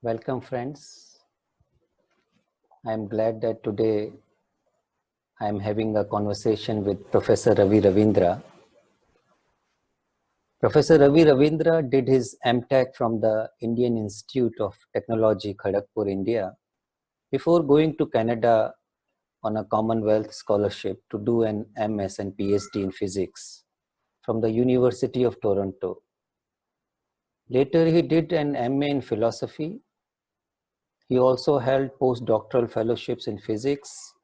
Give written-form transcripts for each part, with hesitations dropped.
Welcome, friends. I am glad that today I am having a conversation with Professor Ravi Ravindra. Professor Ravi Ravindra did his MTech from the Indian Institute of Technology, Kharagpur, India, before going to Canada on a Commonwealth scholarship to do an MS and PhD in physics from the University of Toronto. Later, he did an MA in philosophy. He also held postdoctoral fellowships in physics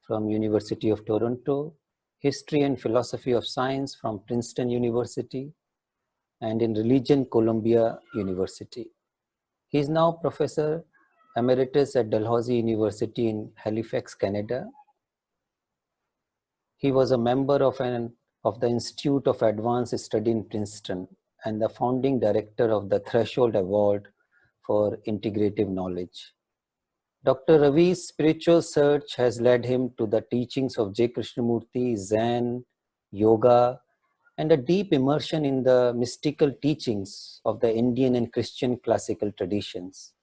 from University of Toronto, history and philosophy of science from Princeton University, and in religion, Columbia University. He is now Professor Emeritus at Dalhousie University in Halifax, Canada. He was a member of the Institute of Advanced Study in Princeton and the founding director of the Threshold Award for Integrative Knowledge. Dr. Ravi's spiritual search has led him to the teachings of J. Krishnamurti, Zen, yoga, and a deep immersion in the mystical teachings of the Indian and Christian classical traditions.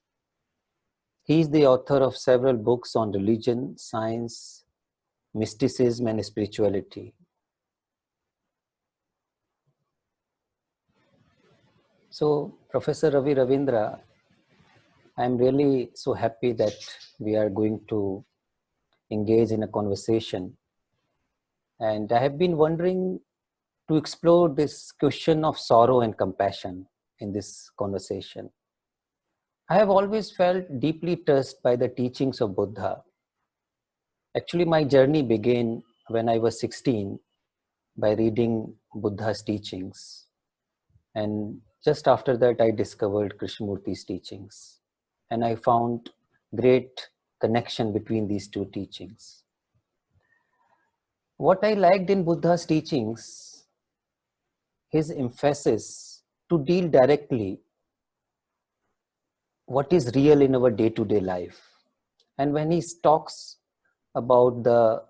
He is the author of several books on religion, science, mysticism, and spirituality. So, Professor Ravi Ravindra, I'm really so happy that we are going to engage in a conversation. And I have been wondering to explore this question of sorrow and compassion in this conversation. I have always felt deeply touched by the teachings of Buddha. Actually, my journey began when I was 16 by reading Buddha's teachings. And just after that, I discovered Krishnamurti's teachings. And I found great connection between these two teachings. What I liked in Buddha's teachings, his emphasis to deal directly what is real in our day-to-day life. And when he talks about the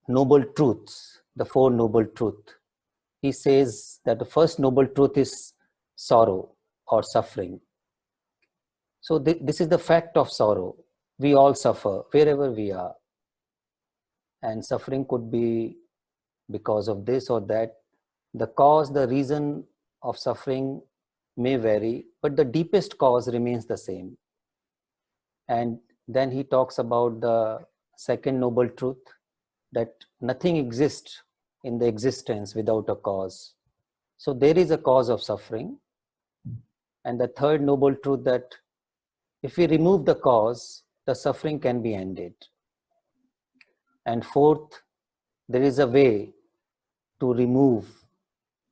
noble truths, the four noble truths, he says that the first noble truth is sorrow or suffering. So this is the fact of sorrow. We all suffer wherever we are. And suffering could be because of this or that. The cause, the reason of suffering may vary, but the deepest cause remains the same. And then he talks about the second noble truth, that nothing exists in the existence without a cause. So there is a cause of suffering. And the third noble truth, that if we remove the cause, the suffering can be ended. And fourth, there is a way to remove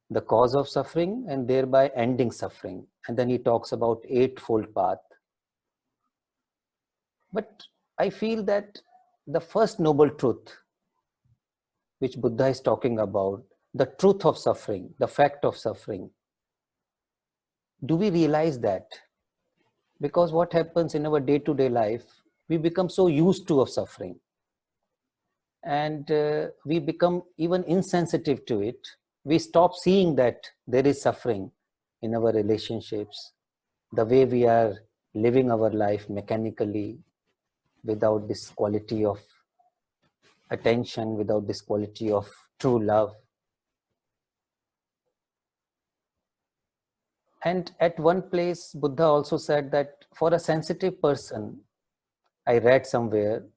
the cause of suffering and thereby ending suffering. And then he talks about eightfold path. But I feel that the first noble truth, which Buddha is talking about, the truth of suffering, the fact of suffering, do we realize that? Because what happens in our day-to-day life, we become so used to of suffering. And we become even insensitive to it. We stop seeing that there is suffering in our relationships, the way we are living our life mechanically, without this quality of attention, without this quality of true love. And at one place, Buddha also said that for a sensitive person, I read somewhere,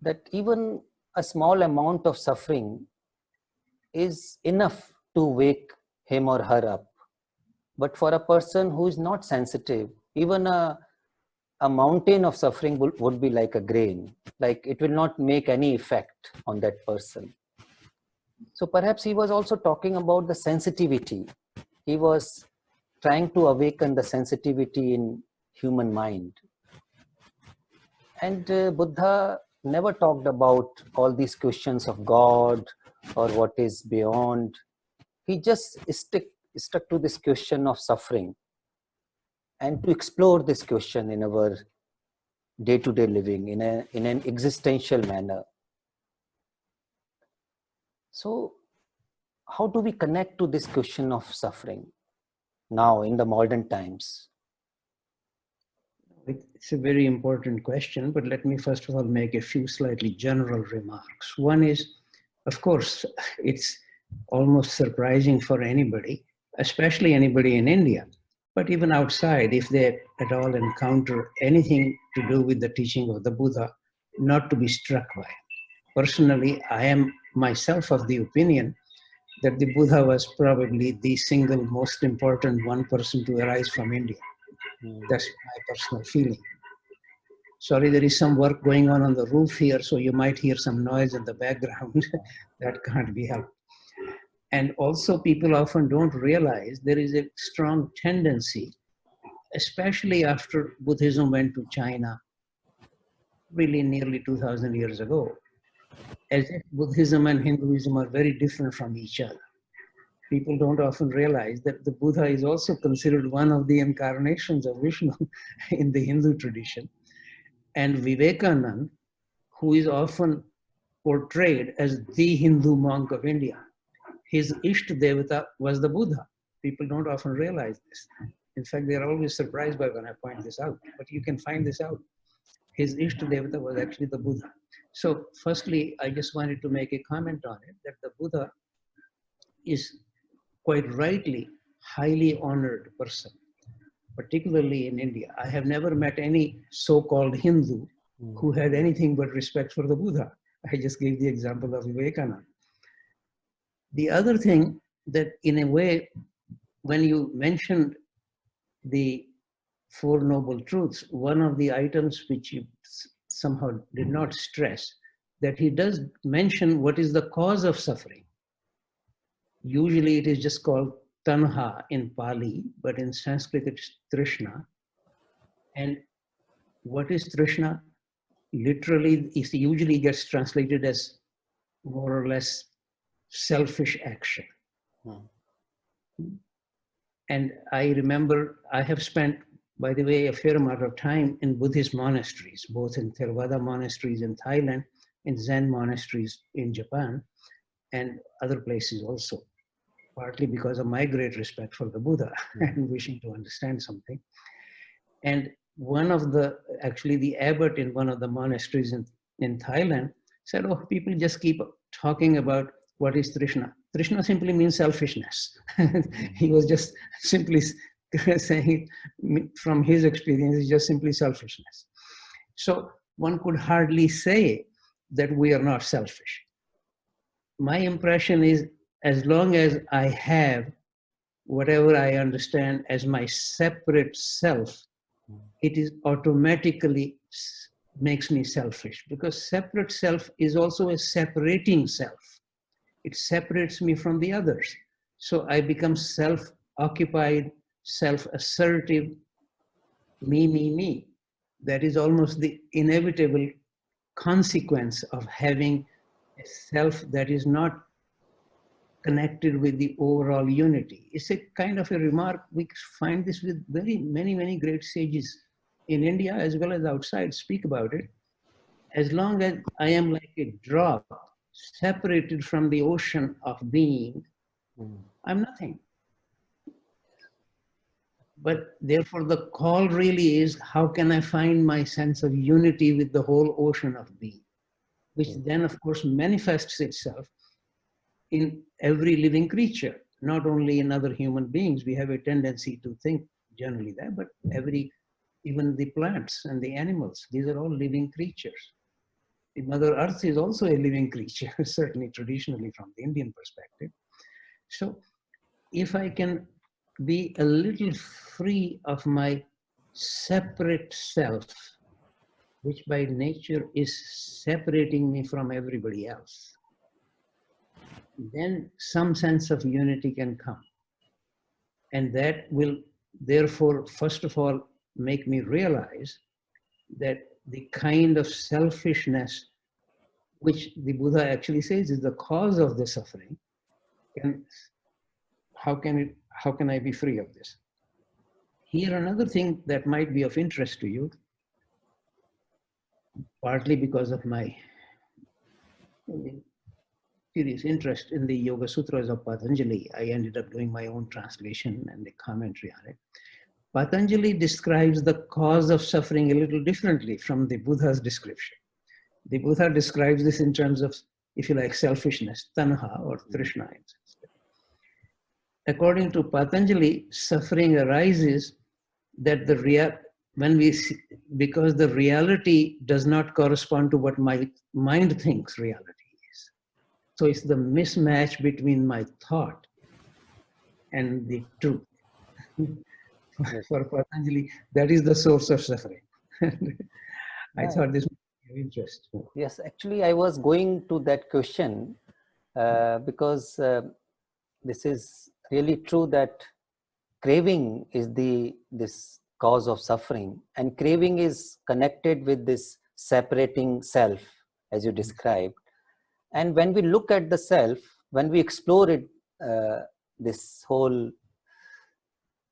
that even a small amount of suffering is enough to wake him or her up. But for a person who is not sensitive, even a mountain of suffering would be like a grain, like it will not make any effect on that person. So perhaps he was also talking about the sensitivity. He was trying to awaken the sensitivity in human mind. And Buddha never talked about all these questions of God or what is beyond. He just stuck to this question of suffering and to explore this question in our day-to-day living in an existential manner. So how do we connect to this question of suffering now in the modern times? It's a very important question, but let me first of all make a few slightly general remarks. One is, of course, it's almost surprising for anybody, especially anybody in India, but even outside, if they at all encounter anything to do with the teaching of the Buddha, not to be struck by it. Personally, I am myself of the opinion that the Buddha was probably the single most important one person to arise from India. That's my personal feeling. Sorry, there is some work going on the roof here, so you might hear some noise in the background. That can't be helped. And also, people often don't realize there is a strong tendency, especially after Buddhism went to China, really nearly 2,000 years ago, as if Buddhism and Hinduism are very different from each other. People don't often realize that the Buddha is also considered one of the incarnations of Vishnu in the Hindu tradition. And Vivekananda, who is often portrayed as the Hindu monk of India, his Ishta Devata was the Buddha. People don't often realize this. In fact, they're always surprised by when I point this out, but you can find this out. His Ishta Devata was actually the Buddha. So firstly, I just wanted to make a comment on it, that the Buddha is quite rightly highly honored person, particularly in India. I have never met any so-called Hindu who had anything but respect for the Buddha. I just gave the example of Vivekananda. The other thing that in a way, when you mentioned the Four Noble Truths, one of the items which you somehow did not stress, that he does mention what is the cause of suffering. Usually it is just called tanha in Pali, but in Sanskrit it's Trishna. And what is Trishna? Literally, it usually gets translated as more or less selfish action. And I remember I have spent, by the way, a fair amount of time in Buddhist monasteries, both in Theravada monasteries in Thailand, in Zen monasteries in Japan, and other places also, partly because of my great respect for the Buddha and wishing to understand something. And one of the, actually the abbot in one of the monasteries in Thailand said, oh, people just keep talking about what is Trishna. Trishna simply means selfishness. He was just simply saying, from his experience, it's just simply selfishness. So one could hardly say that we are not selfish. My impression is, as long as I have whatever I understand as my separate self, it is automatically makes me selfish, because separate self is also a separating self. It separates me from the others. So I become self-occupied, self-assertive, me. That is almost the inevitable consequence of having a self that is not connected with the overall unity. It's a kind of a remark. We find this with many great sages in India as well as outside speak about it. As long as I am like a drop separated from the ocean of being, I'm nothing. But therefore the call really is, how can I find my sense of unity with the whole ocean of being? Which then of course manifests itself in every living creature, not only in other human beings. We have a tendency to think generally that, but even the plants and the animals, these are all living creatures. The Mother Earth is also a living creature, certainly traditionally from the Indian perspective. So if I can be a little free of my separate self, which by nature is separating me from everybody else, then some sense of unity can come. And that will therefore, first of all, make me realize that the kind of selfishness which the Buddha actually says is the cause of the suffering, how can I be free of this? Here, another thing that might be of interest to you, partly because of my serious interest in the Yoga Sutras of Patanjali, I ended up doing my own translation and a commentary on it. Patanjali describes the cause of suffering a little differently from the Buddha's description. The Buddha describes this in terms of, if you like, selfishness, tanha or trishna. According to Patanjali, suffering arises that because the reality does not correspond to what my mind thinks reality is. So it's the mismatch between my thought and the truth. Yes. For Patanjali, that is the source of suffering. I thought this was of interest. Yes, actually, I was going to that question because this is really true that craving is this cause of suffering, and craving is connected with this separating self, as you described. And when we look at the self, when we explore it, this whole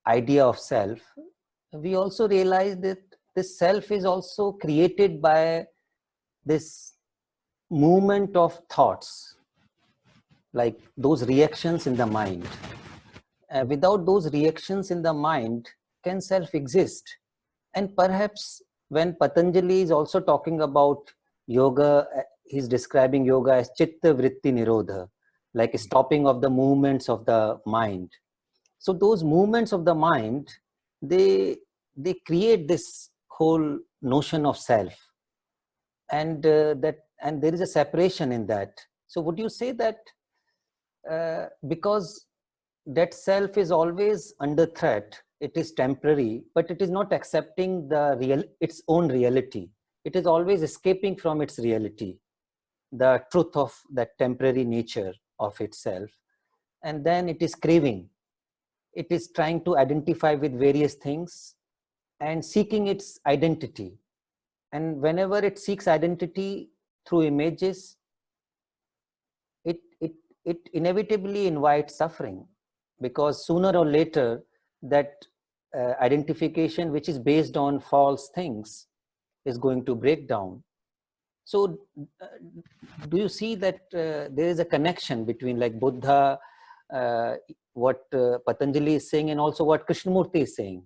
idea of self, we also realize that this self is also created by this movement of thoughts, like those reactions in the mind. Without those reactions in the mind, can self exist? And perhaps when Patanjali is also talking about yoga, he's describing yoga as chitta vritti nirodha, like a stopping of the movements of the mind. So those movements of the mind, they create this whole notion of self, and and there is a separation in that. So would you say that because that self is always under threat, it is temporary, but it is not accepting its own reality. It is always escaping from its reality, the truth of that temporary nature of itself. And then it is craving. It is trying to identify with various things and seeking its identity. And whenever it seeks identity through images, it, it, it inevitably invites suffering, because sooner or later that identification, which is based on false things, is going to break down. So uh, do you see that there is a connection between like Buddha, what Patanjali is saying, and also what Krishnamurti is saying?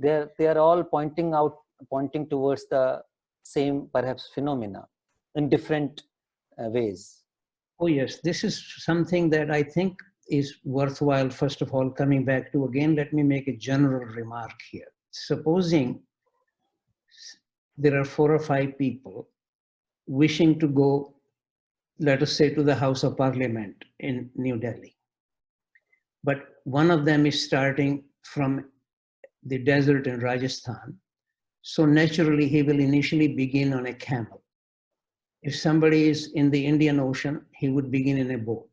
They are all pointing towards the same perhaps phenomena in different ways. Oh yes, this is something that I think is worthwhile. First of all, coming back to, again, let me make a general remark here. Supposing there are 4 or 5 people wishing to go, let us say, to the House of Parliament in New Delhi. But one of them is starting from the desert in Rajasthan. So naturally, he will initially begin on a camel. If somebody is in the Indian Ocean, he would begin in a boat.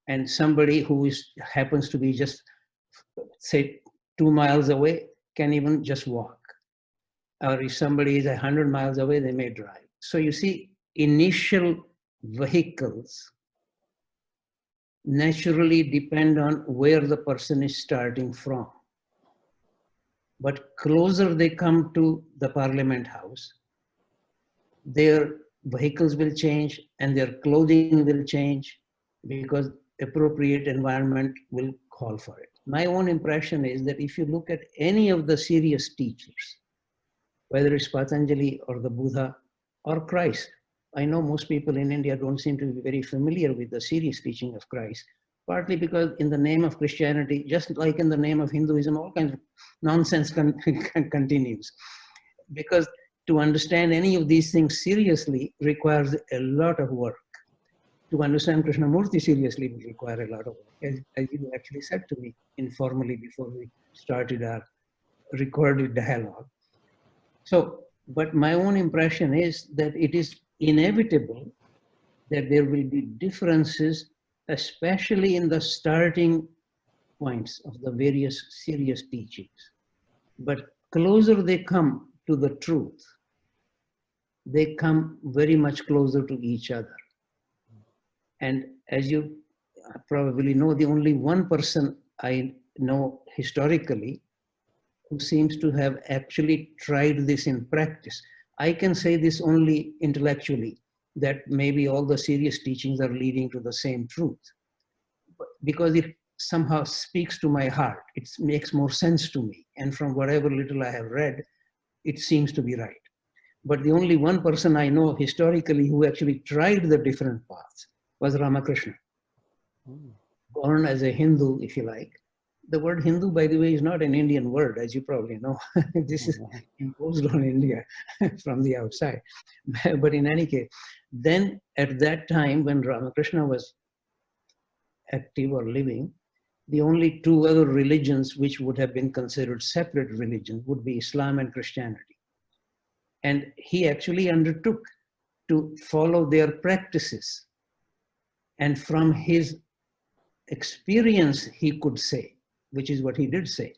And somebody who happens to be just, say, 2 miles away can even just walk. Or if somebody is 100 miles away, they may drive. So you see, initial vehicles naturally depend on where the person is starting from. But closer they come to the Parliament House, their vehicles will change and their clothing will change, because appropriate environment will call for it. My own impression is that if you look at any of the serious teachers, whether it's Patanjali or the Buddha or Christ, I know most people in India don't seem to be very familiar with the serious teaching of Christ, partly because in the name of Christianity, just like in the name of Hinduism, all kinds of nonsense continues. Because to understand any of these things seriously requires a lot of work. To understand Krishnamurti seriously will require a lot of work, as you actually said to me informally before we started our recorded dialogue. So, but my own impression is that it is inevitable that there will be differences, especially in the starting points of the various serious teachings. But closer they come to the truth, they come very much closer to each other. And as you probably know, the only one person I know historically who seems to have actually tried this in practice. I can say this only intellectually, that maybe all the serious teachings are leading to the same truth. Because it somehow speaks to my heart. It makes more sense to me. And from whatever little I have read, it seems to be right. But the only one person I know historically who actually tried the different paths was Ramakrishna. Born as a Hindu, if you like. The word Hindu, by the way, is not an Indian word, as you probably know. This is imposed on India from the outside. But in any case, then at that time when Ramakrishna was active or living, the only two other religions which would have been considered separate religions would be Islam and Christianity. And he actually undertook to follow their practices. And from his experience, he could say, which is what he did say,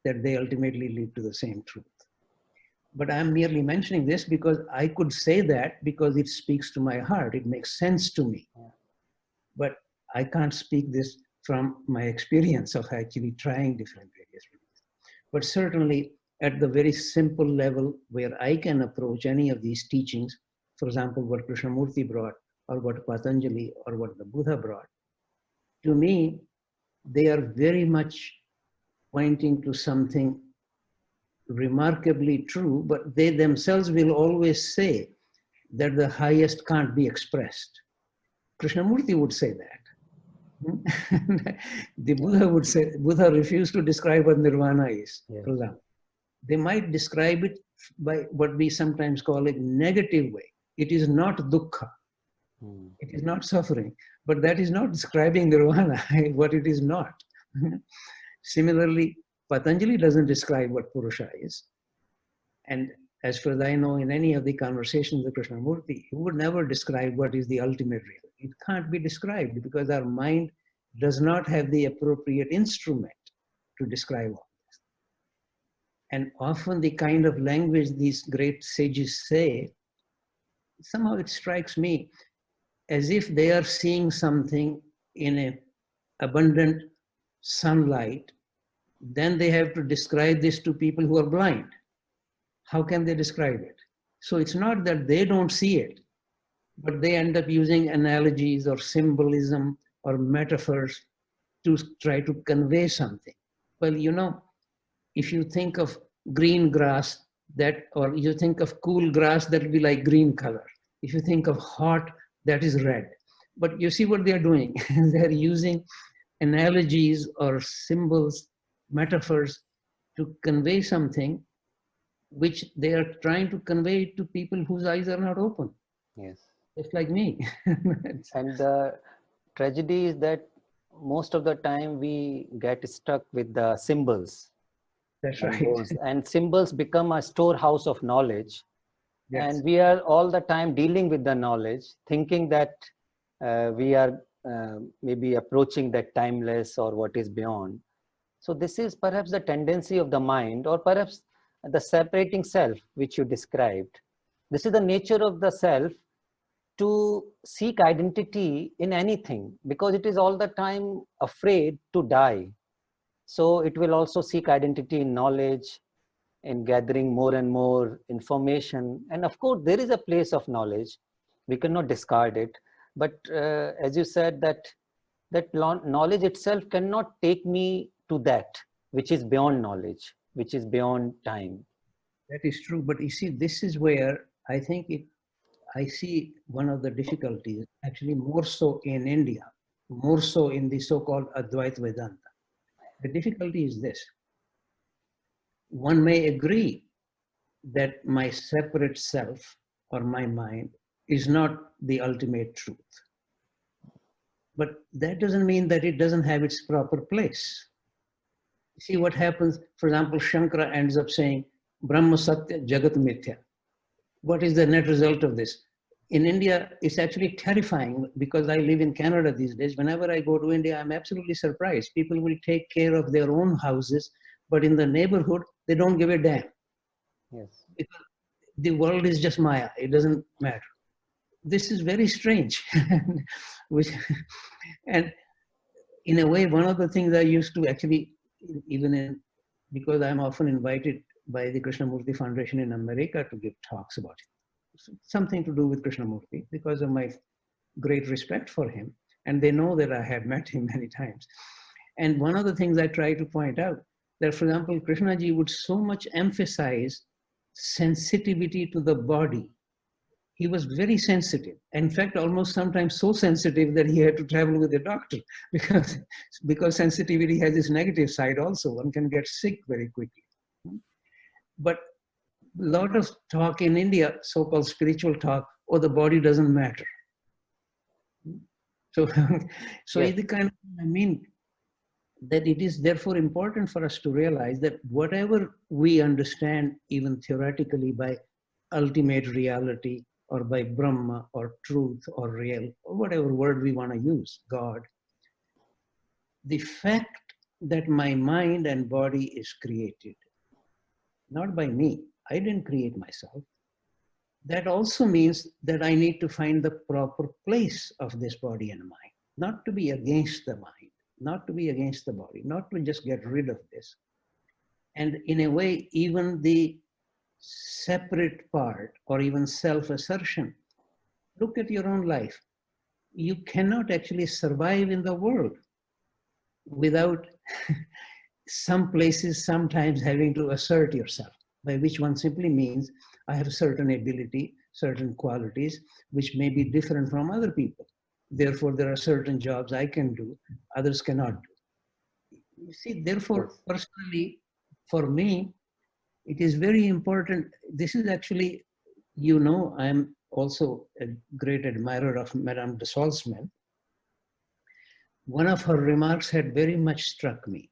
that they ultimately lead to the same truth. But I'm merely mentioning this because I could say that because it speaks to my heart. It makes sense to me. But I can't speak this from my experience of actually trying different various religions. But certainly at the very simple level where I can approach any of these teachings, for example, what Krishnamurti brought, or what Patanjali, or what the Buddha brought, to me, they are very much pointing to something remarkably true, but they themselves will always say that the highest can't be expressed. Krishnamurti would say that. The Buddha would say, Buddha refused to describe what nirvana is, for example. They might describe it by what we sometimes call a negative way. It is not dukkha. It is not suffering. But that is not describing nirvana, what it is not. Similarly, Patanjali doesn't describe what Purusha is. And as far as I know, in any of the conversations with Krishnamurti, he would never describe what is the ultimate real. It can't be described because our mind does not have the appropriate instrument to describe all this. And often the kind of language these great sages say, somehow it strikes me as if they are seeing something in an abundant sunlight. Then they have to describe this to people who are blind. How can they describe it? So it's not that they don't see it, but they end up using analogies or symbolism or metaphors to try to convey something. Well, you know, if you think of green grass, that, or you think of cool grass, that will be like green color. If you think of hot, that is red. But you see what they're doing? They're using analogies or symbols, metaphors to convey something which they are trying to convey to people whose eyes are not open. Yes. Just like me. And the tragedy is that most of the time we get stuck with the symbols. That's And right. and symbols become a storehouse of knowledge. Yes. And we are all the time dealing with the knowledge, thinking that we are maybe approaching that timeless or what is beyond. So this is perhaps the tendency of the mind, or perhaps the separating self, which you described. This is the nature of the self to seek identity in anything, because it is all the time afraid to die. So it will also seek identity in knowledge, in gathering more and more information. And of course, there is a place of knowledge. We cannot discard it. But as you said, that knowledge itself cannot take me to that, which is beyond knowledge, which is beyond time. That is true. But you see, this is where I think I see one of the difficulties, actually more so in India, more so in the so-called Advaita Vedanta. The difficulty is this. One may agree that my separate self or my mind is not the ultimate truth. But that doesn't mean that it doesn't have its proper place. See what happens, for example, Shankara ends up saying, Brahma Satya Jagat Mithya. What is the net result of this? In India, it's actually terrifying because I live in Canada these days. Whenever I go to India, I'm absolutely surprised. People will take care of their own houses, but in the neighborhood, they don't give a damn. Yes. Because the world is just Maya. It doesn't matter. This is very strange. And in a way, one of the things I used to actually, because I'm often invited by the Krishnamurti Foundation in America to give talks about it. Something to do with Krishnamurti because of my great respect for him. And they know that I have met him many times. And one of the things I try to point out that, for example, Krishnaji would so much emphasize sensitivity to the body. He was very sensitive. In fact, almost sometimes so sensitive that he had to travel with a doctor because sensitivity has its negative side also. One can get sick very quickly. But a lot of talk in India, so-called spiritual talk, oh, the body doesn't matter. So, so Yes. it's the kind of, I mean, that it is therefore important for us to realize that whatever we understand, even theoretically, by ultimate reality or by Brahma or truth or real, or whatever word we want to use, God, the fact that my mind and body is created, not by me, I didn't create myself. That also means that I need to find the proper place of this body and mind, not to be against the mind, not to be against the body, not to just get rid of this. And in a way, even the separate part or even self-assertion, look at your own life. You cannot actually survive in the world without some places sometimes having to assert yourself, by which one simply means I have a certain ability, certain qualities, which may be different from other people. Therefore, there are certain jobs I can do, others cannot do. You see, therefore, Yes. personally, for me, it is very important. This is actually, you know, I'm also a great admirer of Madame de Salzmann. One of her remarks had very much struck me,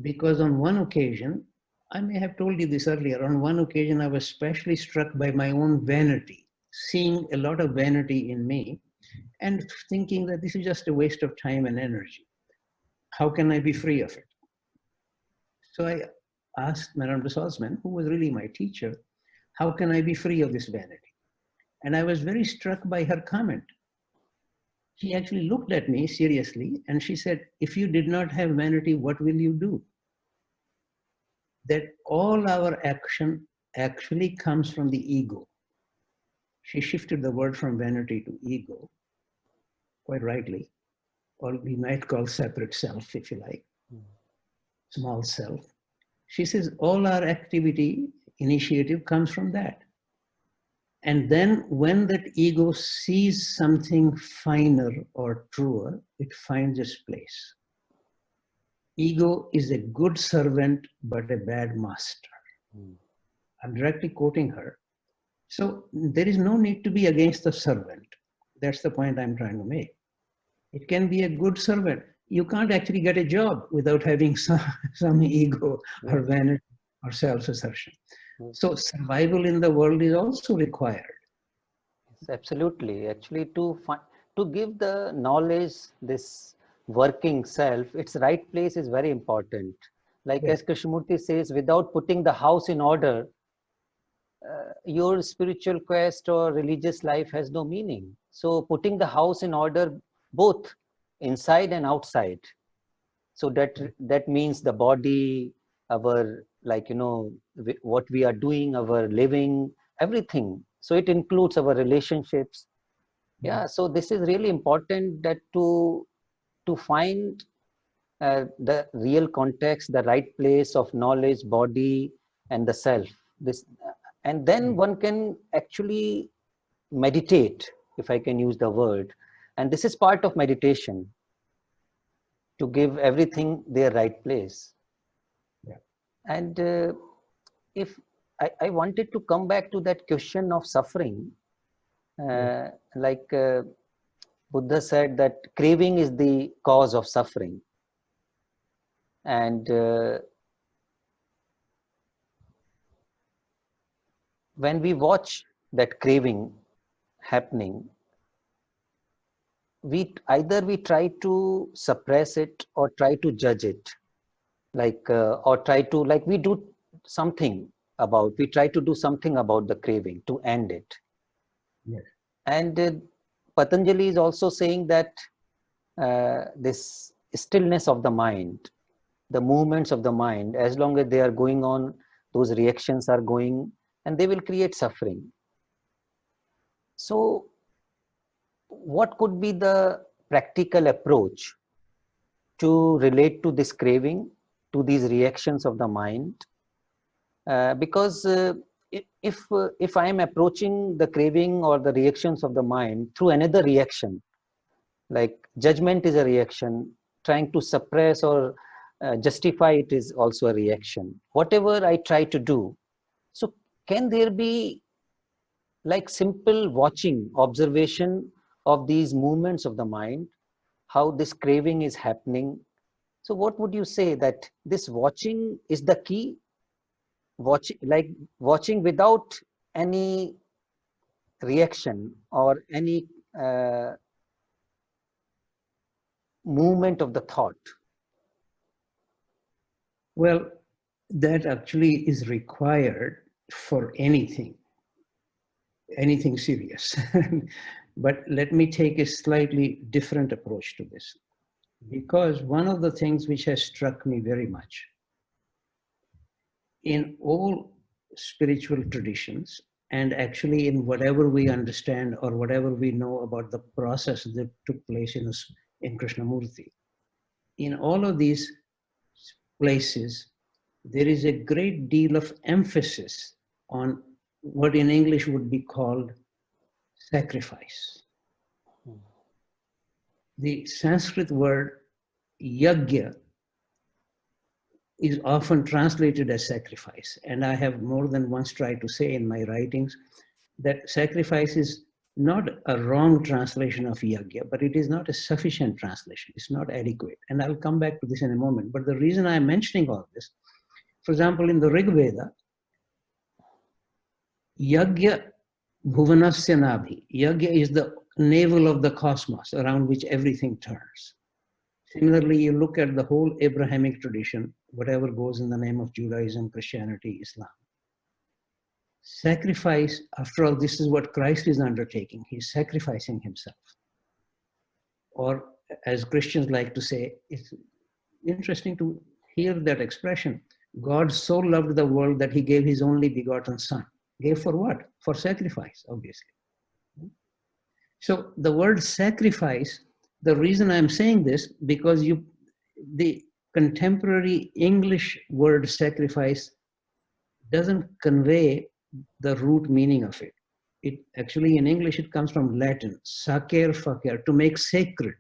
because on one occasion, I may have told you this earlier, on one occasion I was especially struck by my own vanity, seeing a lot of vanity in me and thinking that this is just a waste of time and energy. How can I be free of it? So I asked Madame de Salzmann, who was really my teacher, how can I be free of this vanity? And I was very struck by her comment. She actually looked at me seriously and she said, if you did not have vanity, what will you do? That all our action actually comes from the ego. She shifted the word from vanity to ego, quite rightly, or we might call separate self, if you like, small self. She says all our activity, initiative comes from that. And then when that ego sees something finer or truer, it finds its place. Ego is a good servant, but a bad master. I'm directly quoting her. So there is no need to be against the servant. That's the point I'm trying to make. It can be a good servant. You can't actually get a job without having some ego or vanity or self-assertion. So survival in the world is also required. Yes, absolutely. Actually, to give the knowledge, this working self, its right place is very important. Like Yes. as Krishnamurti says, without putting the house in order, your spiritual quest or religious life has no meaning. So putting the house in order, both inside and outside. So that means the body, our, like, what we are doing, our living, everything. So it includes our relationships. Yeah. So this is really important, that to find the real context, the right place of knowledge, body, and the self. This, and then one can actually meditate, if I can use the word. And this is part of meditation, to give everything their right place. Yeah. And if I wanted to come back to that question of suffering, like Buddha said that craving is the cause of suffering. And when we watch that craving happening, we try to suppress it or try to judge it, like or try to, like, we try to do something about the craving to end it. Yes. And Patanjali is also saying that this stillness of the mind, the movements of the mind, as long as they are going on, those reactions are going, and they will create suffering. So what could be the practical approach to relate to this craving, to these reactions of the mind, because if I am approaching the craving or the reactions of the mind through another reaction, like judgment is a reaction, trying to suppress or justify it is also a reaction, whatever I try to do. So can there be like simple watching, observation of these movements of the mind, how this craving is happening? So what would you say, that this watching is the key? Watching without any reaction or any movement of the thought? Well, that actually is required for anything serious. But let me take a slightly different approach to this, because one of the things which has struck me very much in all spiritual traditions, and actually in whatever we understand or whatever we know about the process that took place in Krishnamurti, in all of these places, there is a great deal of emphasis on what in English would be called sacrifice. The Sanskrit word yajna is often translated as sacrifice. And I have more than once tried to say in my writings that sacrifice is not a wrong translation of yajna, but it is not a sufficient translation. It's not adequate. And I'll come back to this in a moment. But the reason I'm mentioning all this, for example, in the Rig Veda, yajna bhuvanasya nabhi. Yajna is the navel of the cosmos around which everything turns. Similarly, you look at the whole Abrahamic tradition, whatever goes in the name of Judaism, Christianity, Islam. Sacrifice, after all, this is what Christ is undertaking. He's sacrificing himself. Or as Christians like to say, it's interesting to hear that expression. God so loved the world that he gave his only begotten son. Gave for what? For sacrifice, obviously. So the word sacrifice, the reason I'm saying this, because the contemporary English word sacrifice doesn't convey the root meaning of it. It actually, in English, it comes from Latin, sacer facer, to make sacred,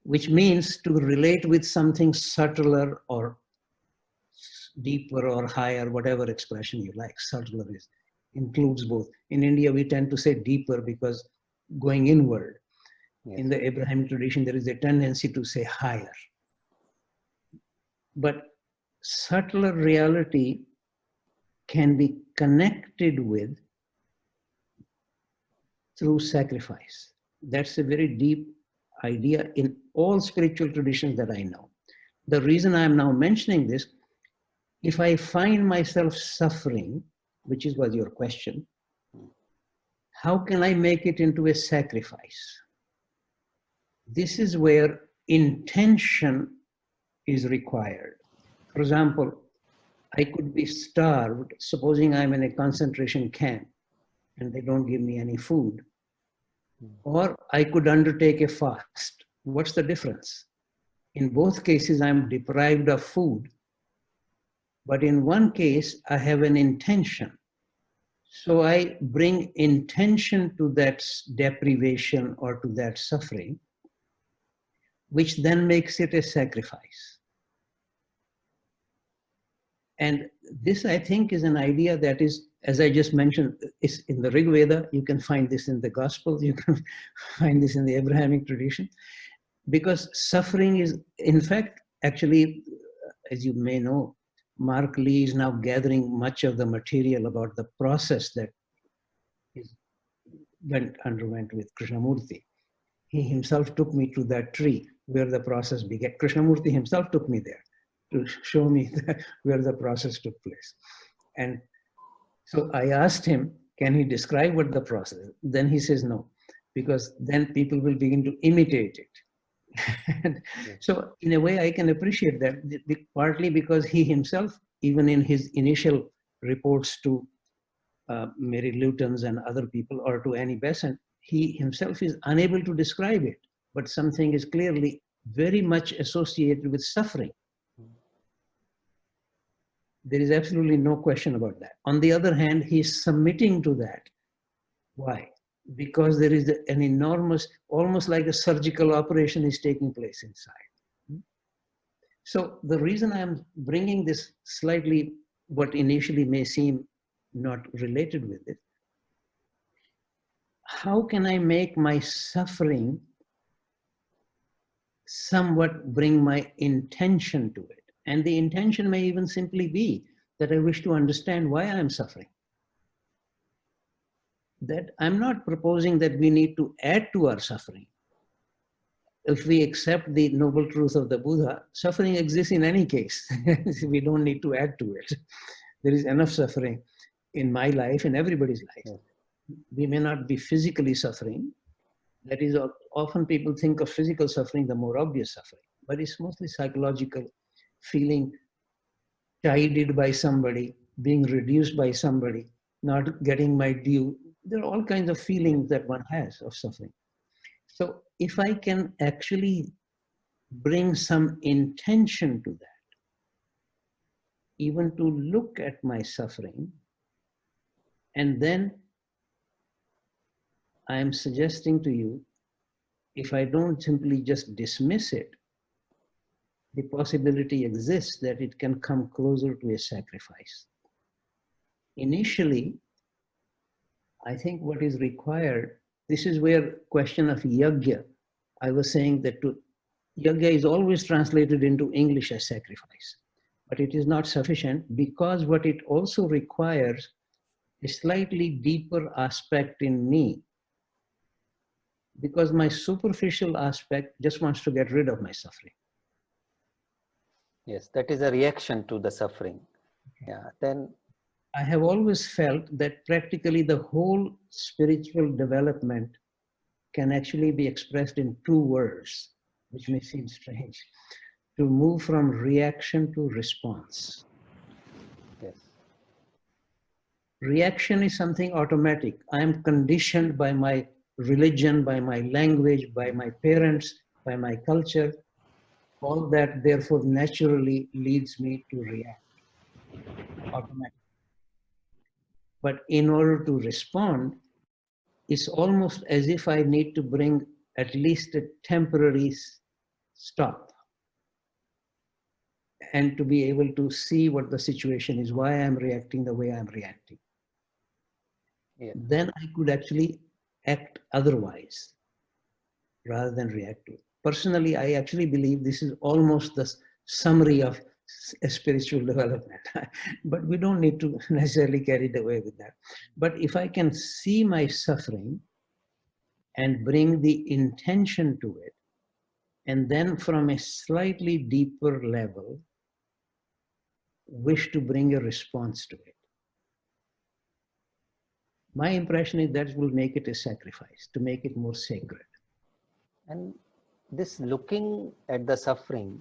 which means to relate with something subtler or deeper or higher, whatever expression you like. Subtler includes both. In India, we tend to say deeper because going inward. Yes. In the Abrahamic tradition, there is a tendency to say higher. But subtler reality can be connected with through sacrifice. That's a very deep idea in all spiritual traditions that I know. The reason I'm now mentioning this, if I find myself suffering, which was your question, how can I make it into a sacrifice? This is where intention is required. For example, I could be starved, supposing I'm in a concentration camp and they don't give me any food. Or I could undertake a fast. What's the difference? In both cases, I'm deprived of food. But in one case, I have an intention. So I bring intention to that deprivation or to that suffering, which then makes it a sacrifice. And this, I think, is an idea that is, as I just mentioned, is in the Rig Veda. You can find this in the Gospels. You can find this in the Abrahamic tradition. Because suffering is, in fact, actually, as you may know, Mark Lee is now gathering much of the material about the process that underwent with Krishnamurti. He himself took me to that tree where the process began. Krishnamurti himself took me there to show me where the process took place. And so I asked him, can he describe what the process is? Then he says no, because then people will begin to imitate it. And so in a way, I can appreciate that, partly because he himself, even in his initial reports to Mary Lutens and other people, or to Annie Besant, he himself is unable to describe it, but something is clearly very much associated with suffering. There is absolutely no question about that. On the other hand, he's submitting to that. Why? Because there is an enormous, almost like a surgical operation is taking place inside. So the reason I'm bringing this slightly, what initially may seem not related with it, how can I make my suffering somewhat bring my intention to it? And the intention may even simply be that I wish to understand why I'm suffering. That I'm not proposing that we need to add to our suffering. If we accept the noble truth of the Buddha, suffering exists in any case. We don't need to add to it. There is enough suffering in my life, in everybody's life. Yeah. We may not be physically suffering. That is, often people think of physical suffering, the more obvious suffering, but it's mostly psychological, feeling chided by somebody, being reduced by somebody, not getting my due. There are all kinds of feelings that one has of suffering. So if I can actually bring some intention to that, even to look at my suffering, and then I am suggesting to you, if I don't simply just dismiss it, the possibility exists that it can come closer to a sacrifice. Initially, I think what is required, this is where question of yajna, I was saying that yajna is always translated into English as sacrifice, but it is not sufficient because what it also requires a slightly deeper aspect in me, because my superficial aspect just wants to get rid of my suffering. Yes, that is a reaction to the suffering. Yeah, then I have always felt that practically the whole spiritual development can actually be expressed in two words, which may seem strange. To move from reaction to response. Yes. Reaction is something automatic. I am conditioned by my religion, by my language, by my parents, by my culture. All that therefore naturally leads me to react automatically. But in order to respond, it's almost as if I need to bring at least a temporary stop and to be able to see what the situation is, why I'm reacting the way I'm reacting. Yeah. Then I could actually act otherwise rather than react to it. Personally, I actually believe this is almost the summary of a spiritual development. But we don't need to necessarily carry it away with that. But if I can see my suffering and bring the intention to it, and then from a slightly deeper level, wish to bring a response to it. My impression is that will make it a sacrifice, to make it more sacred. And this looking at the suffering,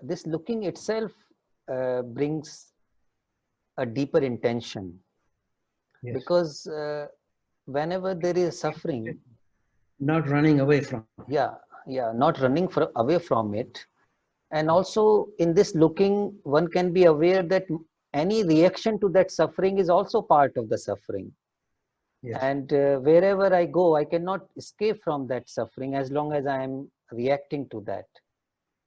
this looking itself brings a deeper intention. Yes. Because whenever there is suffering, not running away from it. Yeah, not running away from it. And also in this looking, one can be aware that any reaction to that suffering is also part of the suffering. Yes. And wherever I go, I cannot escape from that suffering as long as I am reacting to that.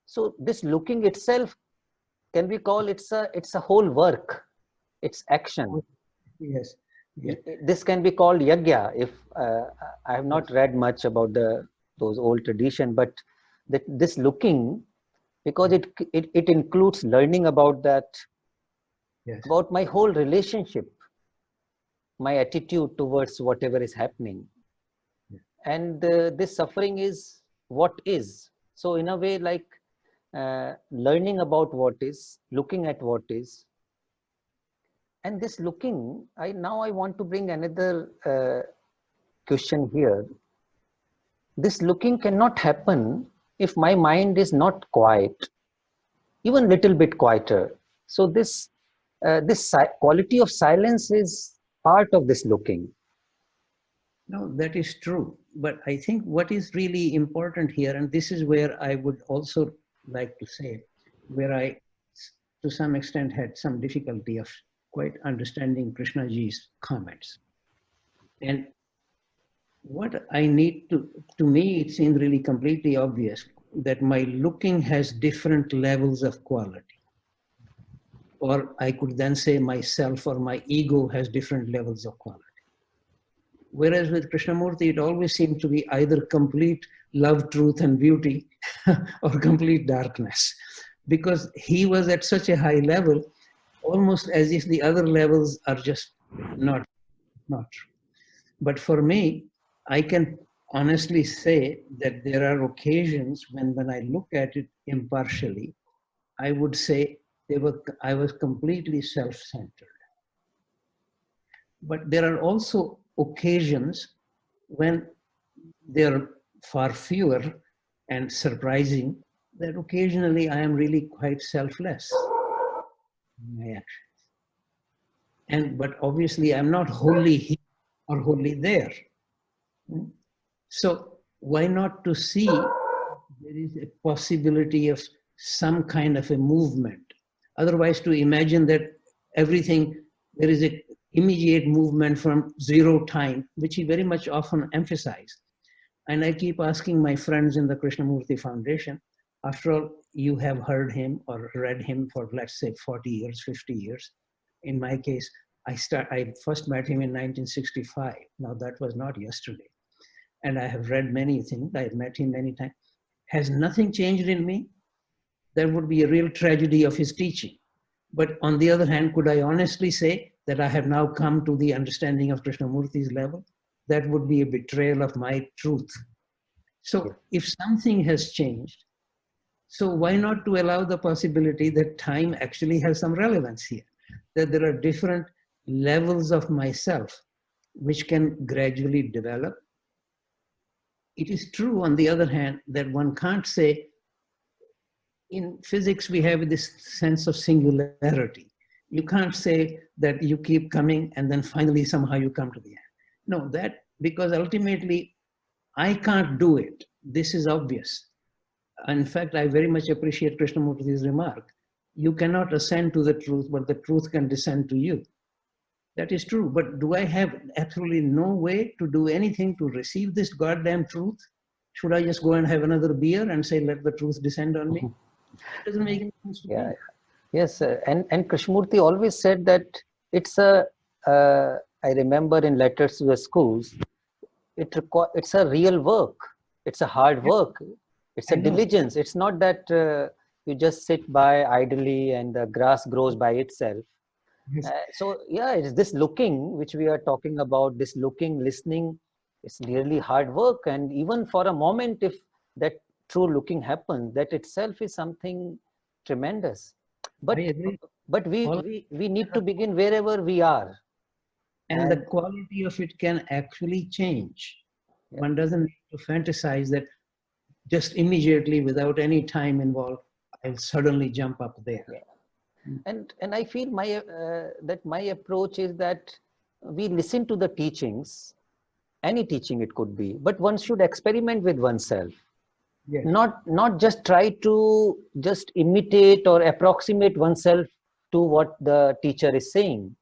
So this looking itself can be called, it's a whole work, it's action. Yes. Yeah. This can be called yajna. If I have not read much about those old tradition, but this looking, because it includes learning about that, yes, about my whole relationship, my attitude towards whatever is happening. Yes. And this suffering is what is. So in a way, like learning about what is, looking at what is. And this looking, now I want to bring another question here. This looking cannot happen if my mind is not quiet, even little bit quieter. So this quality of silence is part of this looking. No, that is true. But I think what is really important here, and this is where I would also like to say, where I to some extent had some difficulty of quite understanding Krishnaji's comments. And what I need to me, it seemed really completely obvious that my looking has different levels of quality. Or I could then say myself or my ego has different levels of quality. Whereas with Krishnamurti, it always seemed to be either complete love, truth, and beauty or complete darkness. Because he was at such a high level, almost as if the other levels are just not true. But for me, I can honestly say that there are occasions when I look at it impartially, I would say I was completely self-centered. But there are also occasions when they're far fewer and surprising, that occasionally I am really quite selfless in my actions. But obviously I'm not wholly here or wholly there. So why not to see there is a possibility of some kind of a movement? Otherwise, to imagine that everything, there is an immediate movement from zero time, which he very much often emphasized. And I keep asking my friends in the Krishnamurti Foundation, after all, you have heard him or read him for, let's say, 40 years, 50 years. In my case, I first met him in 1965. Now, that was not yesterday. And I have read many things. I have met him many times. Has nothing changed in me? That would be a real tragedy of his teaching. But on the other hand, could I honestly say that I have now come to the understanding of Krishnamurti's level? That would be a betrayal of my truth. So if something has changed, so why not to allow the possibility that time actually has some relevance here? That there are different levels of myself which can gradually develop. It is true, on the other hand, that one can't say, in physics we have this sense of singularity. You can't say that you keep coming and then finally somehow you come to the end. No, that, because ultimately I can't do it. This is obvious. In fact, I very much appreciate Krishnamurti's remark. You cannot ascend to the truth, but the truth can descend to you. That is true, but do I have absolutely no way to do anything to receive this goddamn truth? Should I just go and have another beer and say, let the truth descend on me? It doesn't make any sense to me. Yes, and Krishnamurti always said that it's I remember in letters to the schools, it's a real work. It's a hard work. It's a diligence. It's not that you just sit by idly and the grass grows by itself. So yeah, it's this looking which we are talking about, this looking, listening. It's really hard work. And even for a moment, if that true looking happens, that itself is something tremendous. But we need to begin wherever we are. And the quality of it can actually change. Yeah. One doesn't need to fantasize that just immediately without any time involved, I'll suddenly jump up there. Yeah. And I feel that my approach is that we listen to the teachings, any teaching it could be, but one should experiment with oneself. Yes. Not just try to just imitate or approximate oneself to what the teacher is saying.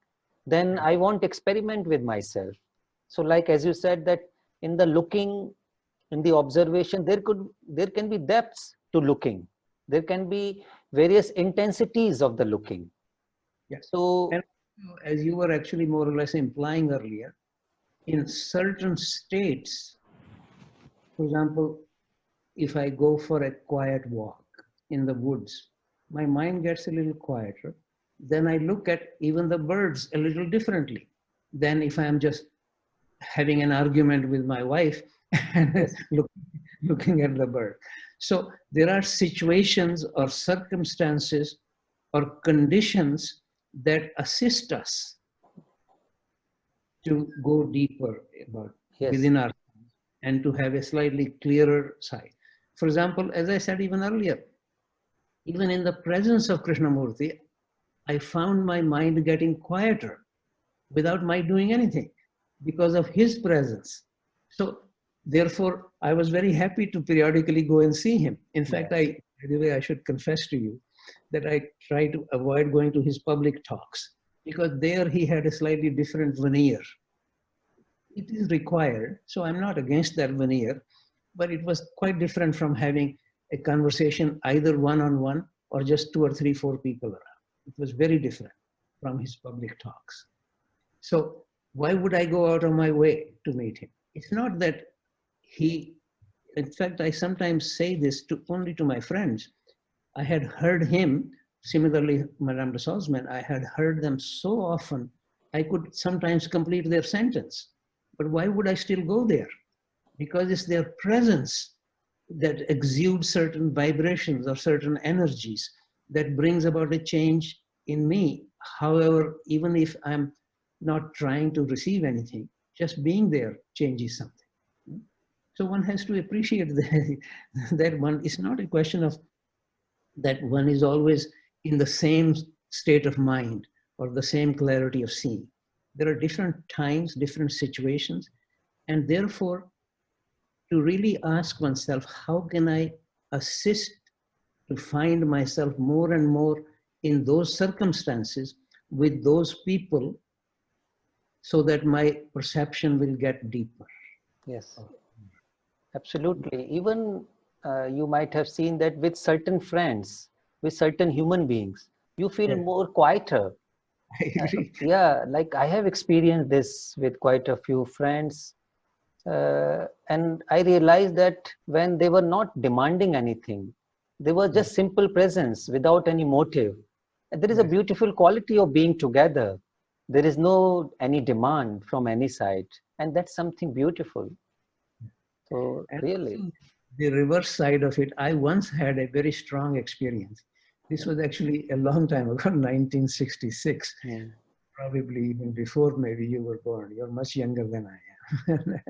Then I won't experiment with myself. So like as you said, that in the looking, in the observation, there can be depths to looking. There can be various intensities of the looking. Yes. So, and as you were actually more or less implying earlier, in certain states, for example, if I go for a quiet walk in the woods, my mind gets a little quieter. Then I look at even the birds a little differently than if I am just having an argument with my wife and looking at the bird. So there are situations or circumstances or conditions that assist us to go deeper about within ourselves and to have a slightly clearer sight. For example, as I said even earlier, even in the presence of Krishnamurti, I found my mind getting quieter without my doing anything because of his presence. So therefore, I was very happy to periodically go and see him. In fact, by the way, I should confess to you that I try to avoid going to his public talks, because there he had a slightly different veneer. It is required, so I'm not against that veneer, but it was quite different from having a conversation either one-on-one or just 2 or 3, 4 people around. It was very different from his public talks. So why would I go out of my way to meet him? It's not that he, in fact, I sometimes say this only to my friends. I had heard him, similarly, Madame de Salzman, I had heard them so often, I could sometimes complete their sentence. But why would I still go there? Because it's their presence that exudes certain vibrations or certain energies that brings about a change in me. However, even if I'm not trying to receive anything, just being there changes something. So one has to appreciate that one, it's not a question of that one is always in the same state of mind or the same clarity of seeing. There are different times, different situations, and therefore to really ask oneself, how can I assist to find myself more and more in those circumstances with those people so that my perception will get deeper. Yes, absolutely. Even you might have seen that with certain friends, with certain human beings, you feel more quieter. I agree. Yeah, like I have experienced this with quite a few friends. And I realized that when they were not demanding anything, they were just simple presence without any motive. And there is a beautiful quality of being together. There is no any demand from any side, and that's something beautiful. So And really, the reverse side of it, I once had a very strong experience. This was actually a long time ago, 1966, probably even before maybe you were born. You're much younger than I am.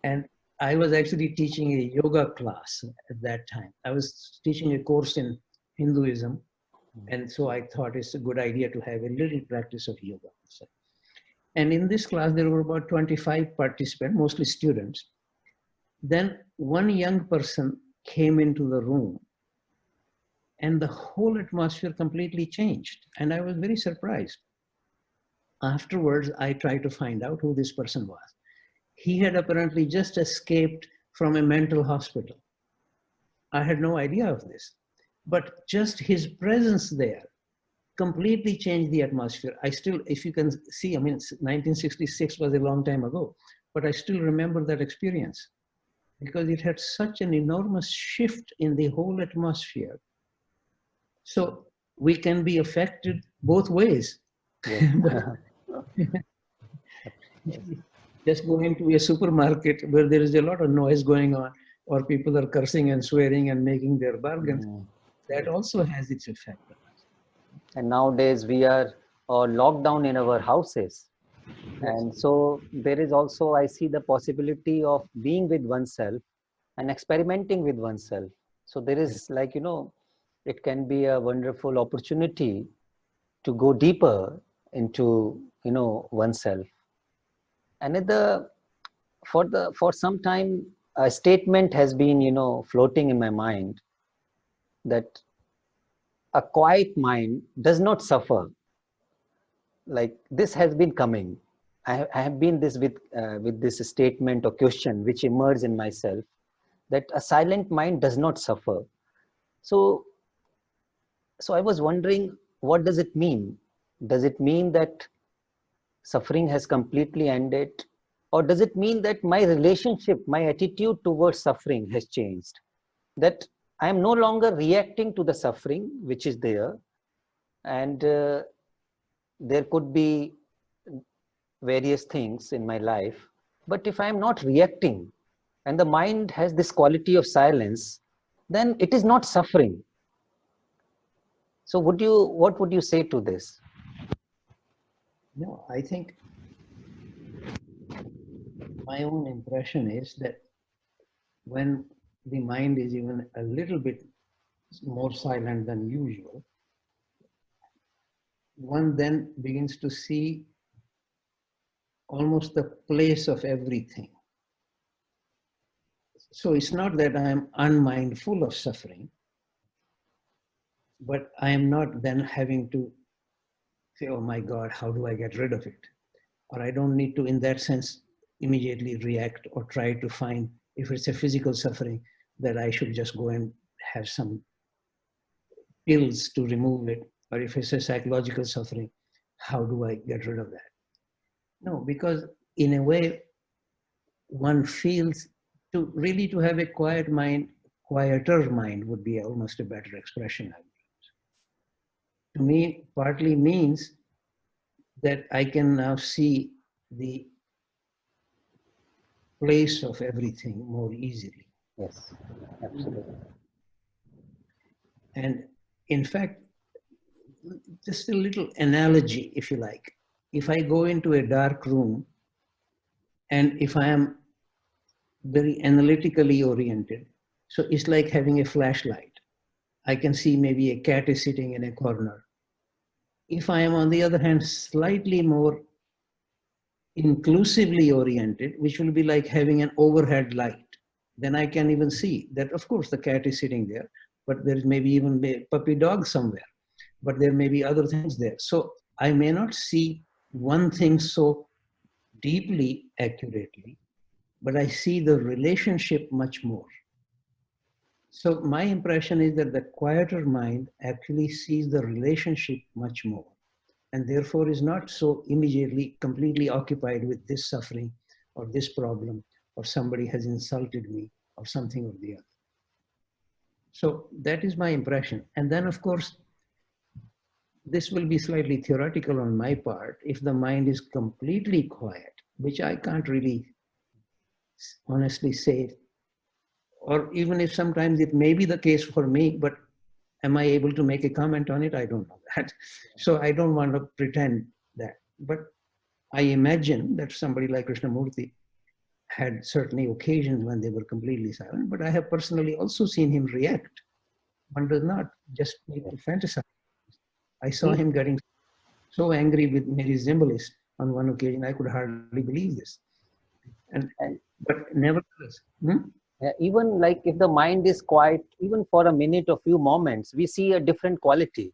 And I was actually teaching a yoga class at that time. I was teaching a course in Hinduism. And so I thought it's a good idea to have a little practice of yoga. And in this class, there were about 25 participants, mostly students. Then one young person came into the room and the whole atmosphere completely changed. And I was very surprised. Afterwards, I tried to find out who this person was. He had apparently just escaped from a mental hospital. I had no idea of this, but just his presence there completely changed the atmosphere. I still, if you can see, I mean, 1966 was a long time ago, but I still remember that experience because it had such an enormous shift in the whole atmosphere. So we can be affected both ways. yes. Just go into a supermarket where there is a lot of noise going on, or people are cursing and swearing and making their bargains. That also has its effect on us. And nowadays we are locked down in our houses. And so there is also, I see the possibility of being with oneself and experimenting with oneself. So there is like, it can be a wonderful opportunity to go deeper into, oneself. Another, for some time, a statement has been, floating in my mind that a quiet mind does not suffer. Like this has been coming. I have been this with this statement or question which emerged in myself that a silent mind does not suffer. So I was wondering, what does it mean? Does it mean that suffering has completely ended? Or does it mean that my relationship, my attitude towards suffering has changed? That I am no longer reacting to the suffering which is there, and there could be various things in my life. But if I am not reacting and the mind has this quality of silence, then it is not suffering. So what would you say to this? No, I think my own impression is that when the mind is even a little bit more silent than usual, one then begins to see almost the place of everything. So it's not that I am unmindful of suffering, but I am not then having to say, oh my God, how do I get rid of it? Or I don't need to, in that sense, immediately react or try to find, if it's a physical suffering, that I should just go and have some pills to remove it. Or if it's a psychological suffering, how do I get rid of that? No, because in a way, one feels to really to have a quiet mind, quieter mind would be almost a better expression. To me, partly means that I can now see the place of everything more easily. Yes, absolutely. And in fact, just a little analogy, if you like. If I go into a dark room and if I am very analytically oriented, so it's like having a flashlight. I can see maybe a cat is sitting in a corner. If I am, on the other hand, slightly more inclusively oriented, which will be like having an overhead light, then I can even see that, of course, the cat is sitting there, but there is maybe even a puppy dog somewhere, but there may be other things there. So I may not see one thing so deeply accurately, but I see the relationship much more. So my impression is that the quieter mind actually sees the relationship much more, and therefore is not so immediately completely occupied with this suffering or this problem or somebody has insulted me or something or the other. So that is my impression. And then, of course, this will be slightly theoretical on my part. If the mind is completely quiet, which I can't really honestly say, or even if sometimes it may be the case for me, but am I able to make a comment on it? I don't know that. So I don't want to pretend that. But I imagine that somebody like Krishnamurti had certainly occasions when they were completely silent, but I have personally also seen him react. One does not just need to fantasize. I saw him getting so angry with Mary Zimbalist on one occasion, I could hardly believe this. And And but nevertheless, even like if the mind is quiet, even for a minute or few moments, we see a different quality.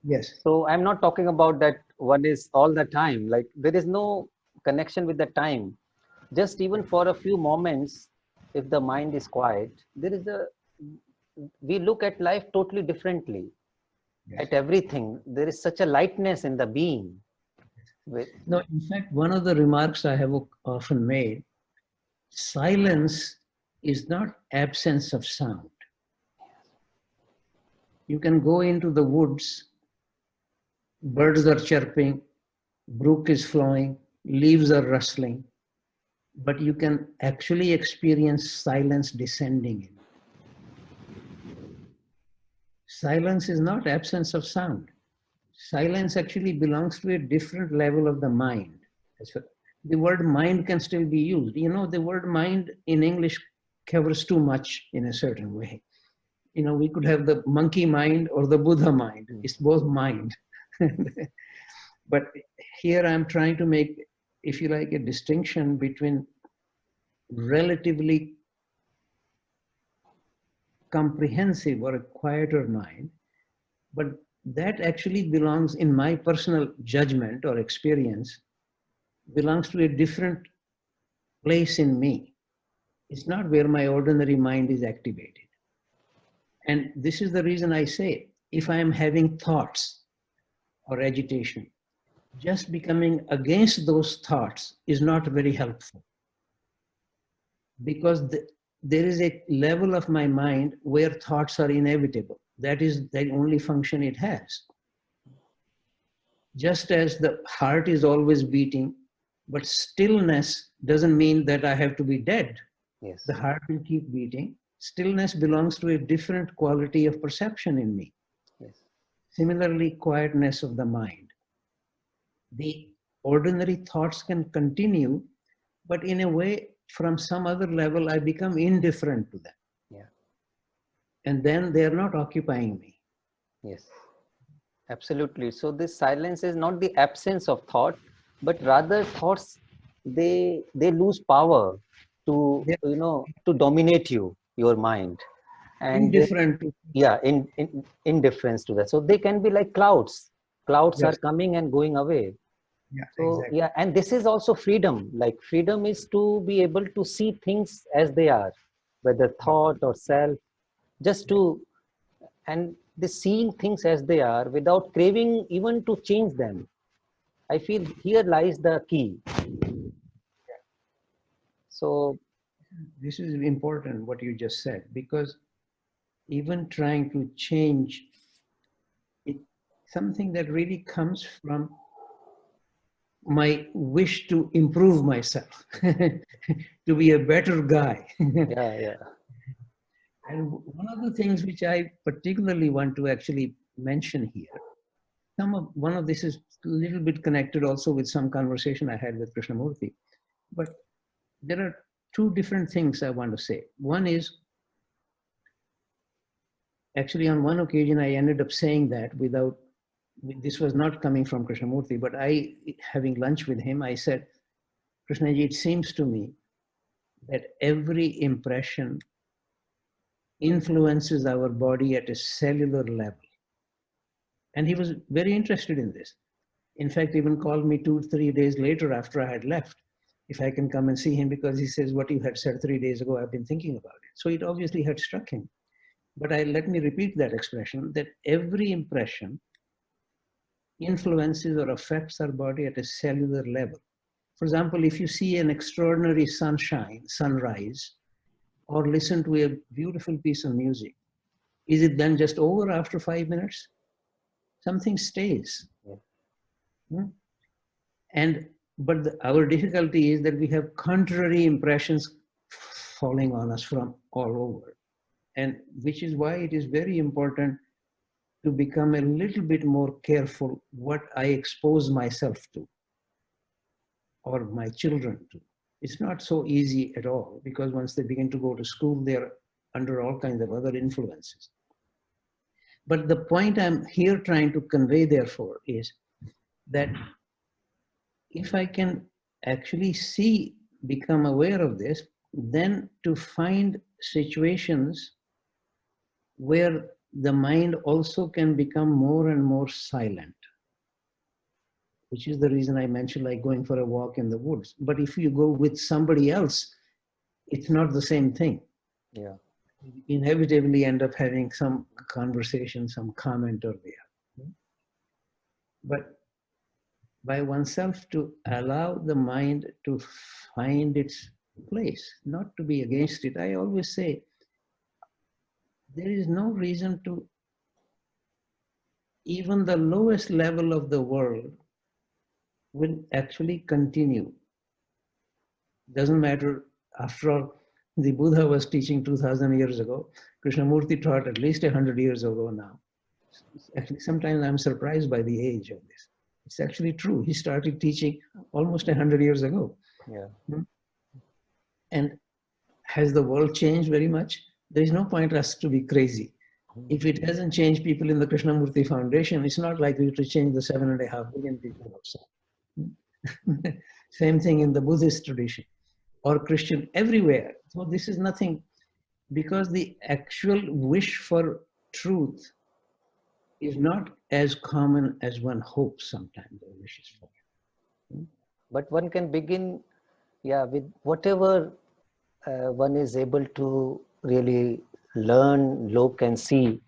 yes, So I'm not talking about that one is all the time. Like there is no connection with the time. Just even for a few moments, if the mind is quiet, there is a we look at life totally differently. yes. At everything, there is such a lightness in the being. With No, in fact, one of the remarks I have often made, silence is not absence of sound. You can go into the woods, birds are chirping, brook is flowing, leaves are rustling, but you can actually experience silence descending in. Silence is not absence of sound. Silence actually belongs to a different level of the mind. The word mind can still be used. You know, the word mind in English covers too much in a certain way. You know, we could have the monkey mind or the Buddha mind. It's both mind. But here I'm trying to make, if you like, a distinction between relatively comprehensive or a quieter mind, but that actually belongs, in my personal judgment or experience, belongs to a different place in me. It's not where my ordinary mind is activated. And this is the reason I say, if I am having thoughts or agitation, just becoming against those thoughts is not very helpful, because there is a level of my mind where thoughts are inevitable. That is the only function it has. Just as the heart is always beating, but stillness doesn't mean that I have to be dead. yes, The heart will keep beating. Stillness belongs to a different quality of perception in me. yes, Similarly, quietness of the mind. The ordinary thoughts can continue, but in a way, from some other level, I become indifferent to them. yeah, And then they are not occupying me. yes, absolutely. So this silence is not the absence of thought, but rather thoughts they lose power to They, to dominate you, your mind. and indifferent to, yeah, in indifference to that. So they can be like clouds. Clouds are yes, coming and going away. yeah, So exactly. yeah, and this is also freedom. Like freedom is to be able to see things as they are, whether Yeah, thought or self, just yeah. to, and the seeing things as they are without craving even to change them. I feel here lies the key. So This is important what you just said, because even trying to change it, something that really comes from my wish to improve myself, to be a better guy. yeah, yeah, And one of the things which I particularly want to actually mention here, one of this is a little bit connected also with some conversation I had with Krishnamurti, but there are two different things I want to say. One is, actually on one occasion I ended up saying that without, this was not coming from Krishnamurti, but I, having lunch with him, I said, Krishnaji, it seems to me that every impression influences our body at a cellular level. And he was very interested in this. In fact, even called me 2-3 days later after I had left, if I can come and see him, because he says, what you had said 3 days ago, I've been thinking about it. So it obviously had struck him. But let me repeat that expression, that every impression influences or affects our body at a cellular level. For example, if you see an extraordinary sunrise, or listen to a beautiful piece of music, is it then just over after 5 minutes? Something stays. yeah. Hmm? But our difficulty is that we have contrary impressions falling on us from all over. And which is why it is very important to become a little bit more careful what I expose myself to or my children to. It's not so easy at all, because once they begin to go to school, they're under all kinds of other influences. But the point I'm here trying to convey, therefore, is that if I can actually see, become aware of this, then to find situations where the mind also can become more and more silent, which is the reason I mentioned like going for a walk in the woods. But if you go with somebody else, it's not the same thing. Yeah. You inevitably end up having some conversation, some comment or the other. But by oneself to allow the mind to find its place, not to be against it. I always say there is no reason to, even the lowest level of the world will actually continue. Doesn't matter, after all, the Buddha was teaching 2000 years ago. Krishnamurti taught at least 100 years ago now. Actually, sometimes I'm surprised by the age of this. It's actually true. He started teaching almost 100 years ago. Yeah. And has the world changed very much? There is no point us to be crazy. If it hasn't changed people in the Krishnamurti Foundation, it's not likely to change the 7.5 billion people outside. Same thing in the Buddhist tradition or Christian, everywhere. So this is nothing, because the actual wish for truth is not as common as one hopes sometimes or wishes for. But one can begin, yeah, with whatever one is able to really learn, look, and see,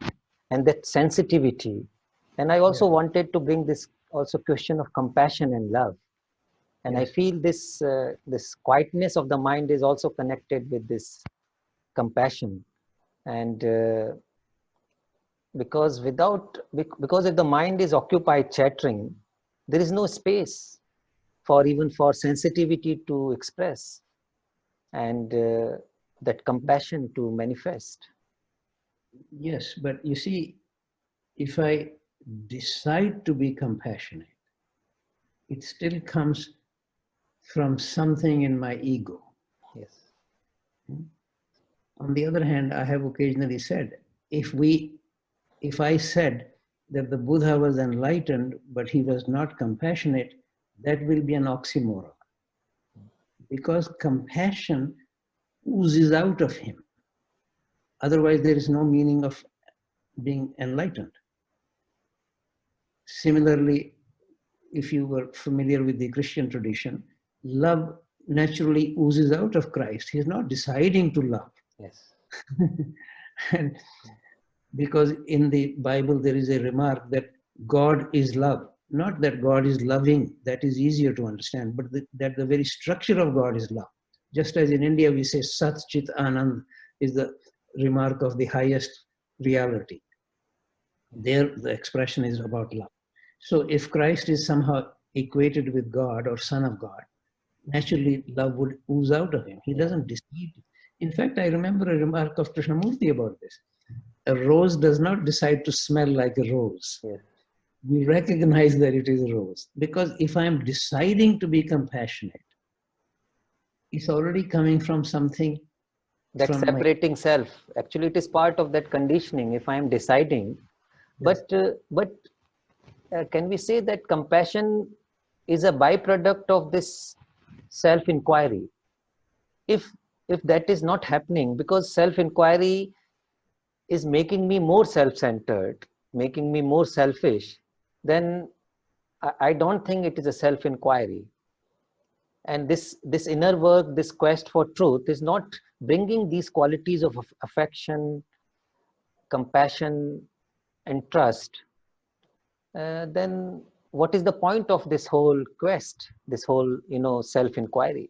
and that sensitivity. And I also Yes, wanted to bring this also question of compassion and love. And I yes, feel this this quietness of the mind is also connected with this compassion. And because if the mind is occupied chattering, there is no space for even for sensitivity to express, and that compassion to manifest. yes. But you see, if I decide to be compassionate, it still comes from something in my ego. Yes. On the other hand, I have occasionally said, if I said that the Buddha was enlightened, but he was not compassionate, that will be an oxymoron. Because compassion oozes out of him. Otherwise, there is no meaning of being enlightened. Similarly, if you were familiar with the Christian tradition, love naturally oozes out of Christ. He's not deciding to love. Yes. And because in the Bible, there is a remark that God is love. Not that God is loving, that is easier to understand, but that the very structure of God is love. Just as in India, we say Sat Chit Anand is the remark of the highest reality. There, the expression is about love. So if Christ is somehow equated with God or Son of God, naturally love would ooze out of him. He doesn't decide. In fact, I remember a remark of Krishnamurti about this. A rose does not decide to smell like a rose. Yes. We recognize that it is a rose. Because if I'm deciding to be compassionate, it's already coming from something. That separating self. Actually, it is part of that conditioning. If I am deciding, Yes. but can we say that compassion is a byproduct of this self-inquiry? If that is not happening, because self-inquiry is making me more self-centered, making me more selfish, then I don't think it is a self-inquiry. And this inner work, this quest for truth is not bringing these qualities of affection, compassion, and trust. Then what is the point of this whole quest, this whole, self-inquiry?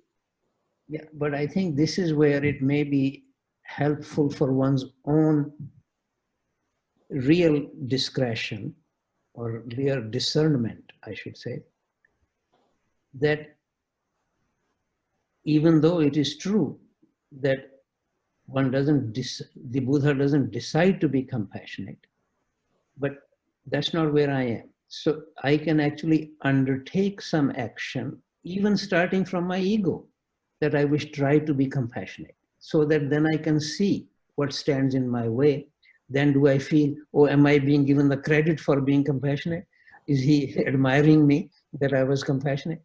Yeah, but I think this is where it may be helpful for one's own real discretion or real discernment, I should say, that even though it is true that the Buddha doesn't decide to be compassionate, but that's not where I am. So I can actually undertake some action, even starting from my ego, that I wish try to be compassionate, so that then I can see what stands in my way. Then do I feel, oh, am I being given the credit for being compassionate? Is he admiring me that I was compassionate?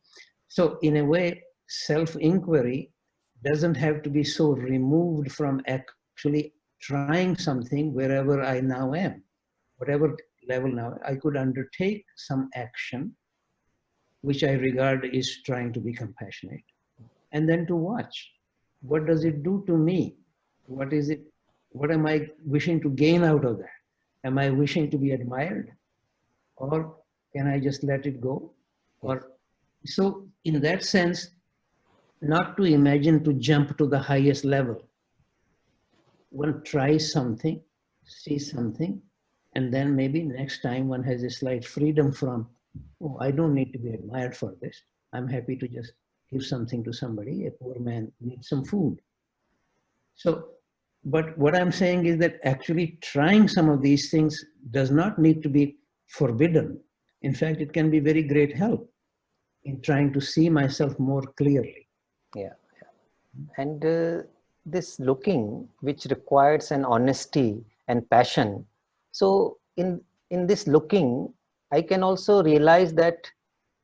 So in a way, self-inquiry doesn't have to be so removed from actually trying something wherever I now am. Whatever level now, I could undertake some action which I regard is trying to be compassionate. And then to watch, what does it do to me? What is it? What am I wishing to gain out of that? Am I wishing to be admired? Or can I just let it go? Or so in that sense, not to imagine to jump to the highest level. One tries something, sees something, and then maybe next time one has a slight freedom from, oh, I don't need to be admired for this. I'm happy to just give something to somebody. A poor man needs some food. So, but what I'm saying is that actually trying some of these things does not need to be forbidden. In fact, it can be very great help in trying to see myself more clearly. Yeah. And this looking, which requires an honesty and passion. So in this looking, I can also realize that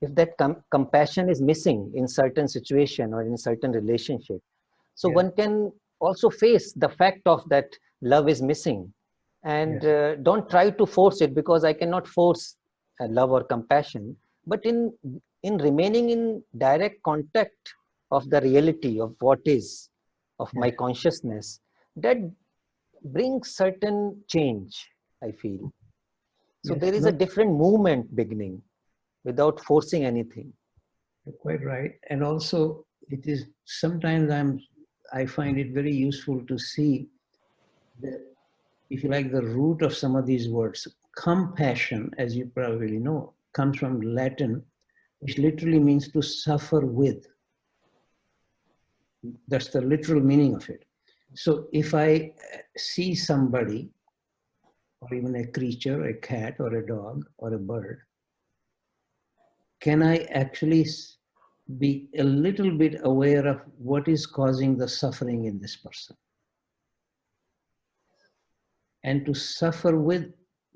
if that compassion is missing in certain situation or in certain relationship, so one can also face the fact of that love is missing, and don't try to force it, because I cannot force love or compassion. But in remaining in direct contact of the reality of what is, of my consciousness, that brings certain change, I feel. So there is a different movement beginning without forcing anything. You're quite right. And also, it is sometimes I find it very useful to see the, if you like, the root of some of these words. Compassion, as you probably know, comes from Latin, which literally means to suffer with. That's the literal meaning of it. So if I see somebody, or even a creature, a cat or a dog or a bird, can I actually be a little bit aware of what is causing the suffering in this person? And to suffer with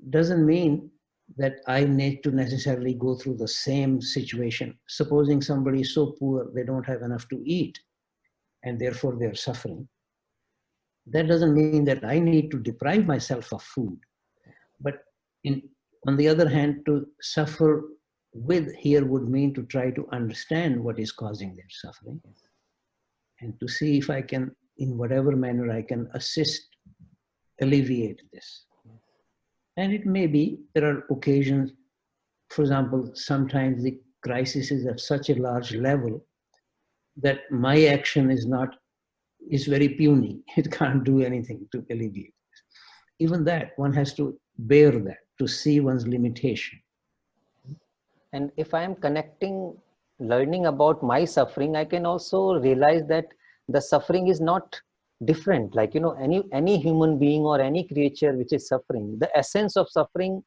doesn't mean that I need to necessarily go through the same situation. Supposing somebody is so poor they don't have enough to eat, and therefore they're suffering. That doesn't mean that I need to deprive myself of food. But on the other hand, to suffer with here would mean to try to understand what is causing their suffering and to see if I can, in whatever manner I can assist, alleviate this. And it may be, there are occasions, for example, sometimes the crisis is at such a large level that my action is very puny. It can't do anything to alleviate this. Even that, one has to bear that, to see one's limitation. And if I am learning about my suffering, I can also realize that the suffering is not different. Like, any human being or any creature which is suffering, the essence of suffering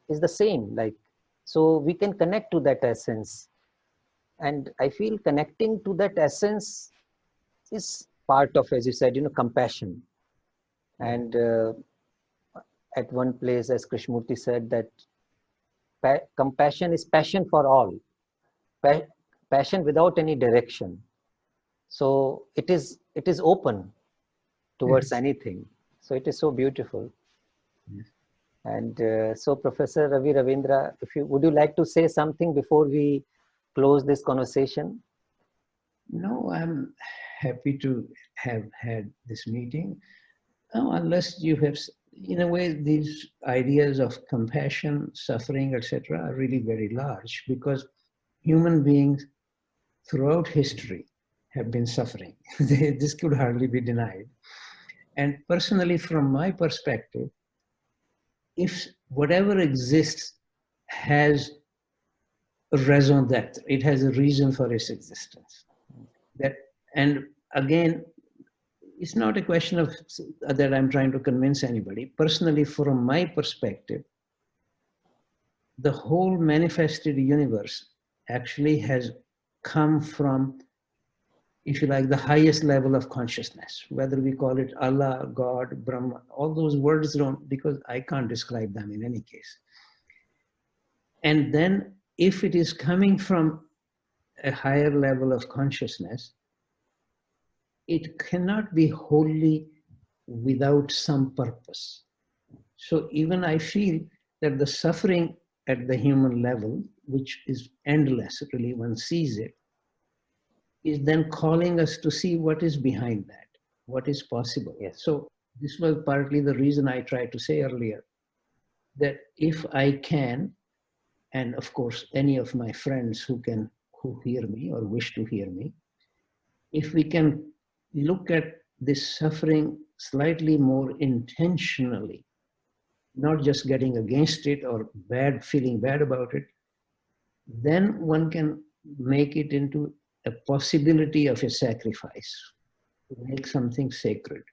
is the same. Like, so we can connect to that essence. And I feel connecting to that essence is part of, as you said, compassion. And at one place, as Krishnamurti said, that compassion is passion for all, passion without any direction. So it is open towards anything. So it is so beautiful. Yes. And so Professor Ravi Ravindra, would you like to say something before we close this conversation? No, I'm happy to have had this meeting. No, unless you have, in a way, these ideas of compassion, suffering, etc., are really very large because human beings throughout history have been suffering. This could hardly be denied. And personally, from my perspective, if whatever exists has a raison d'etre, it has a reason for its existence. And again, it's not a question of that I'm trying to convince anybody. Personally, from my perspective, the whole manifested universe actually has come from, if you like, the highest level of consciousness, whether we call it Allah, God, Brahma, all those words don't, because I can't describe them in any case. And then if it is coming from a higher level of consciousness, it cannot be wholly without some purpose. So even I feel that the suffering at the human level, which is endless, really, one sees it, is then calling us to see what is behind that, what is possible. Yes. So this was partly the reason I tried to say earlier, that if I can, and of course any of my friends who hear me or wish to hear me, if we can look at this suffering slightly more intentionally, not just getting against it or feeling bad about it, then one can make it into a possibility of a sacrifice, to make something sacred.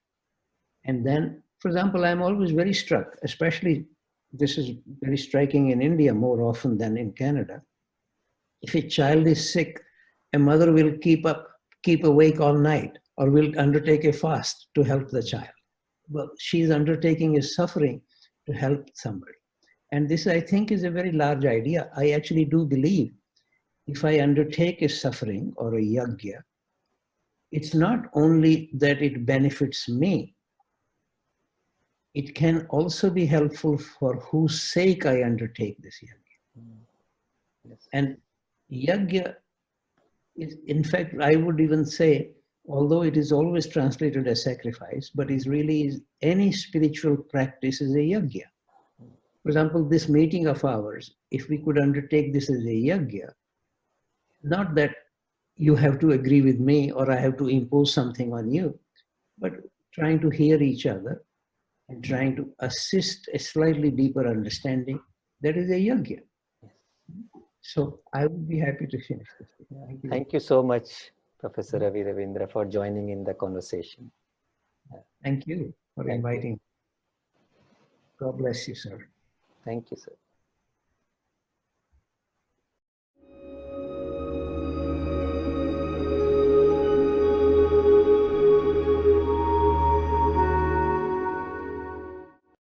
And then, for example, I'm always very struck, especially this is very striking in India more often than in Canada. If a child is sick, a mother will keep awake all night or will undertake a fast to help the child. Well, she's undertaking a suffering to help somebody. And this, I think, is a very large idea. I actually do believe if I undertake a suffering or a yajna, it's not only that it benefits me, it can also be helpful for whose sake I undertake this yajna. Yes. And yajna is, in fact, I would even say, although it is always translated as sacrifice, but is really any spiritual practice is a yajna. For example, this meeting of ours, if we could undertake this as a yajna, not that you have to agree with me or I have to impose something on you, but trying to hear each other and trying to assist a slightly deeper understanding, that is a yajna. So I would be happy to finish this. Thank you. Thank you so much, Professor Ravi Ravindra, for joining in the conversation. Thank you for inviting. God bless you, sir. Thank you, sir.